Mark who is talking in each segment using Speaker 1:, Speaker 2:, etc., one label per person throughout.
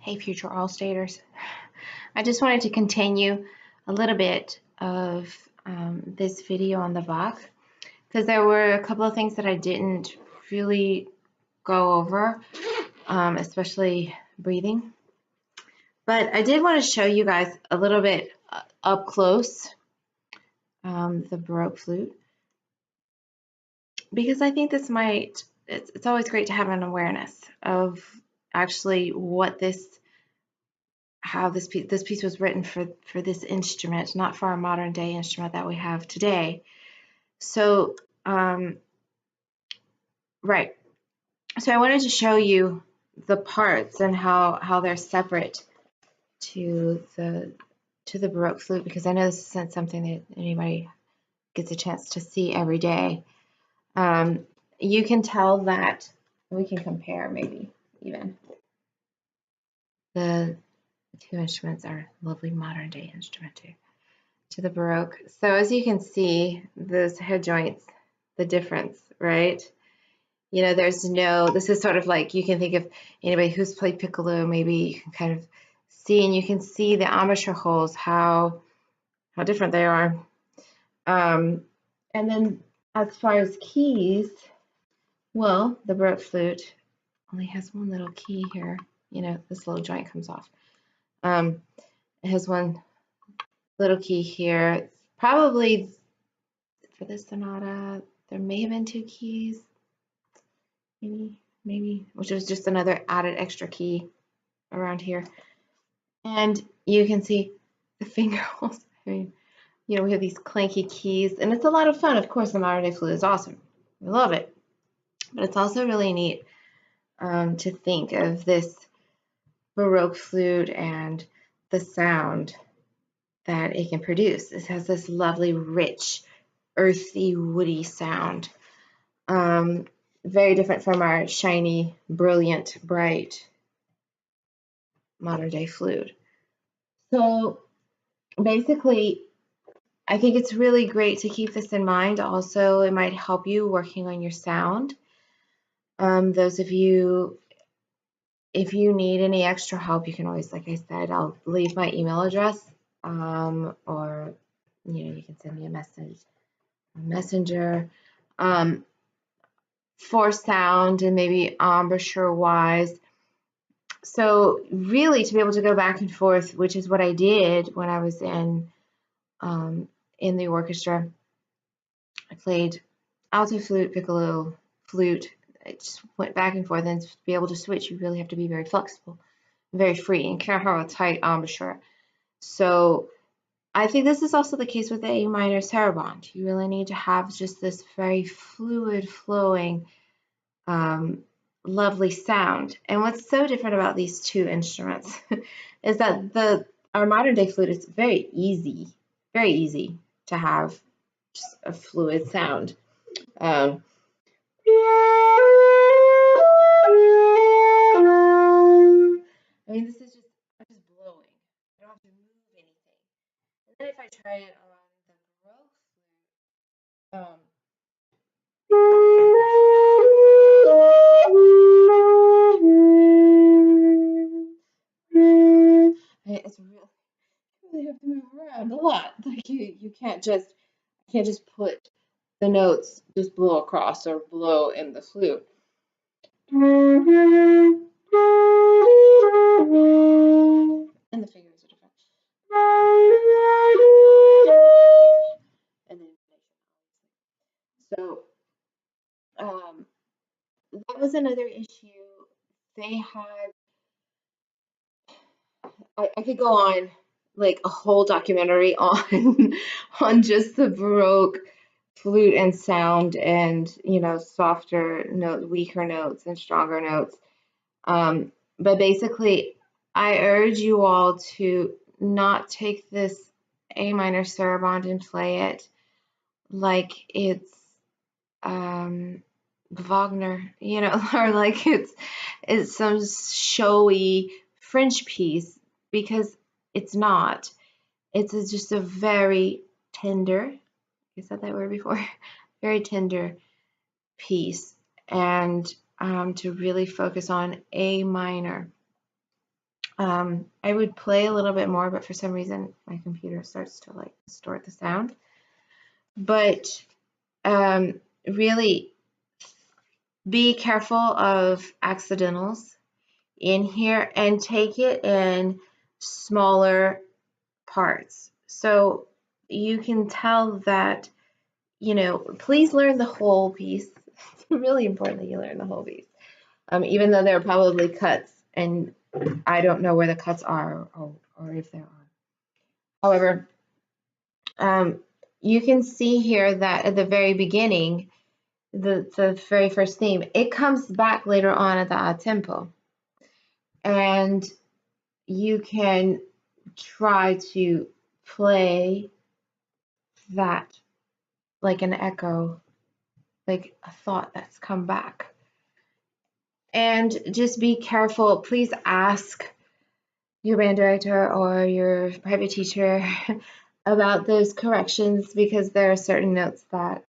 Speaker 1: Hey, future All-Staters. I just wanted to continue a little bit of this video on the Bach because there were a couple of things that I didn't really go over, especially breathing. But I did want to show you guys a little bit up close the Baroque flute, because I think this might, it's always great to have an awareness of actually what how this piece was written for this instrument, not for our modern day instrument that we have today. So right, so I wanted to show you the parts and how they're separate to the Baroque flute, because I know this isn't something that anybody gets a chance to see every day. You can tell that we can compare, maybe even the two instruments are lovely modern day instrument to the Baroque. So as you can see, those head joints, the difference, right? You know, there's no, this is sort of like, you can think of anybody who's played piccolo, maybe you can kind of see, and you can see the embouchure holes, how different they are. And then as far as keys, well, the Baroque flute only has one little key here. You know, this little joint comes off. It has one little key here. It's probably for this sonata, there may have been two keys, maybe, which was just another added extra key around here. And you can see the finger holes. I mean, you know, we have these clanky keys, and it's a lot of fun. Of course, the modern day flute is awesome. We love it. But it's also really neat to think of this Baroque flute and the sound that it can produce. It has this lovely, rich, earthy, woody sound. Very different from our shiny, brilliant, bright modern day flute. So basically, I think it's really great to keep this in mind. Also, it might help you working on your sound. Those of you, if you need any extra help, you can always, like I said, I'll leave my email address, or you can send me a messenger for sound and maybe embouchure wise. So really, to be able to go back and forth, which is what I did when I was in the orchestra. I played alto flute, piccolo, flute. I just went back and forth, and to be able to switch, you really have to be very flexible, very free, and can't have a tight embouchure. So I think this is also the case with the A minor Sarabande. You really need to have just this very fluid, flowing, lovely sound. And what's so different about these two instruments is that our modern day flute is very easy to have just a fluid sound. I mean, this is just, I'm just blowing. I don't have to move anything. And then if I try it on the Baroque flute, it's real. You really have to move around a lot. Like you can't just put the notes, just blow across or blow in the flute. And the fingers are different. And the intonation, so that was another issue. They had, I could go on like a whole documentary on on just the Baroque flute and sound, and softer notes, weaker notes, and stronger notes. But basically, I urge you all to not take this A minor Sarabande and play it like it's Wagner, or like it's some showy French piece, because it's not. It's just a very tender, I said that word before, very tender piece, and to really focus on A minor. I would play a little bit more, but for some reason my computer starts to like distort the sound. But really be careful of accidentals in here and take it in smaller parts. So you can tell that, you know, please learn the whole piece. It's really important that you learn the whole piece. Even though there are probably cuts, and I don't know where the cuts are or if there are. However, you can see here that at the very beginning, the very first theme, it comes back later on at the a tempo. And you can try to play that like an echo, like a thought that's come back. And just be careful. Please ask your band director or your private teacher about those corrections, because there are certain notes that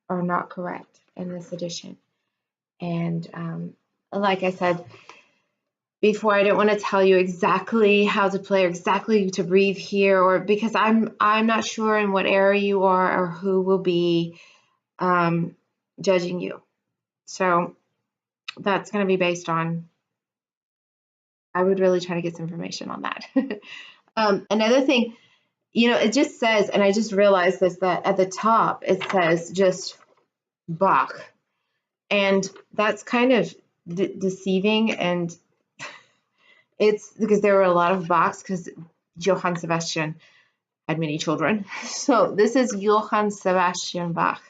Speaker 1: are not correct in this edition. And like I said before, I don't want to tell you exactly how to play or exactly to breathe here, or because I'm not sure in what area you are or who will be judging you. So that's going to be based on, I would really try to get some information on that. Another thing, you know, it just says, and I just realized this, that at the top it says just Bach, and that's kind of deceiving, and it's because there were a lot of Bachs because Johann Sebastian had many children. So this is Johann Sebastian Bach.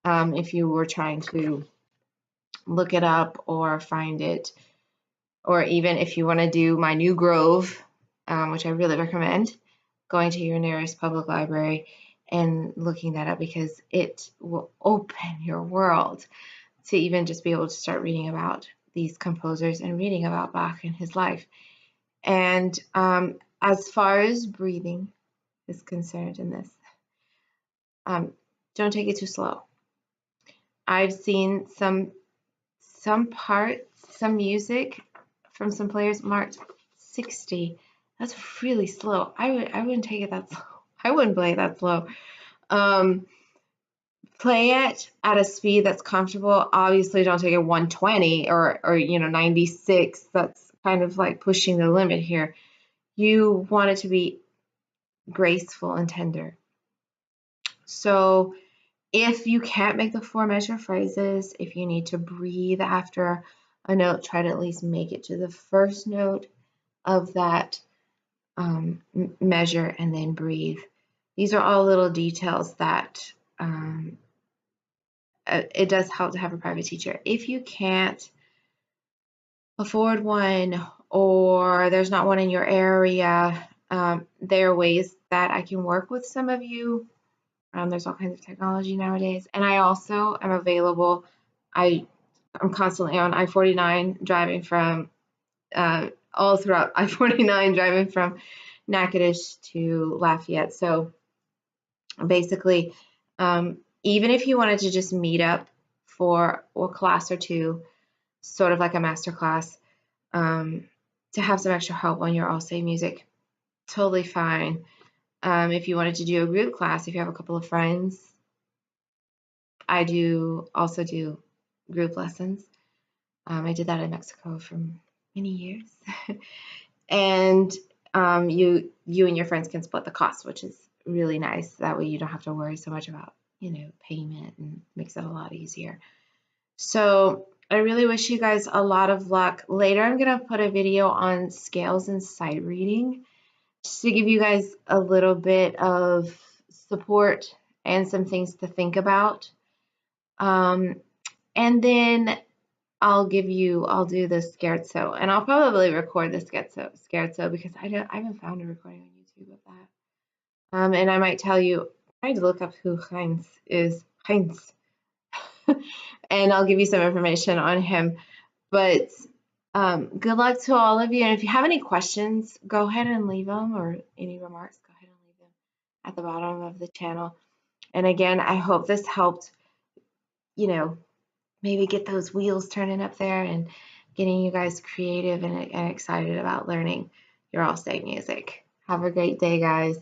Speaker 1: If you were trying to look it up or find it, or even if you want to do My New Grove, which I really recommend, going to your nearest public library and looking that up, because it will open your world to even just be able to start reading about these composers and reading about Bach and his life. And as far as breathing is concerned in this, don't take it too slow. I've seen some parts, some music from some players marked 60. That's really slow. I wouldn't take it that slow. I wouldn't play it that slow. Play it at a speed that's comfortable. Obviously, don't take it 120 or you know 96. That's kind of like pushing the limit here. You want it to be graceful and tender. So if you can't make the 4 measure phrases, if you need to breathe after a note, try to at least make it to the first note of that measure and then breathe. These are all little details that it does help to have a private teacher. If you can't afford one, or there's not one in your area, there are ways that I can work with some of you. There's all kinds of technology nowadays. And I also am available. I'm constantly on I-49 driving from, all throughout I-49 driving from Natchitoches to Lafayette. So basically, even if you wanted to just meet up for a class or two, sort of like a master class, to have some extra help on your All-Say music, totally fine. If you wanted to do a group class, if you have a couple of friends, I also do group lessons. I did that in Mexico for many years. And you and your friends can split the cost, which is really nice. That way you don't have to worry so much about, you know, payment, and makes it a lot easier. So I really wish you guys a lot of luck. Later I'm going to put a video on scales and sight reading, just to give you guys a little bit of support and some things to think about. And then I'll do the scherzo, and I'll probably record the scherzo because I haven't found a recording on YouTube of that. And I might tell you, I had to look up who Heinz is. Heinz. And I'll give you some information on him. But good luck to all of you. And if you have any questions, go ahead and leave them, or any remarks, go ahead and leave them at the bottom of the channel. And again, I hope this helped, you know, maybe get those wheels turning up there and getting you guys creative and excited about learning your all-state music. Have a great day, guys.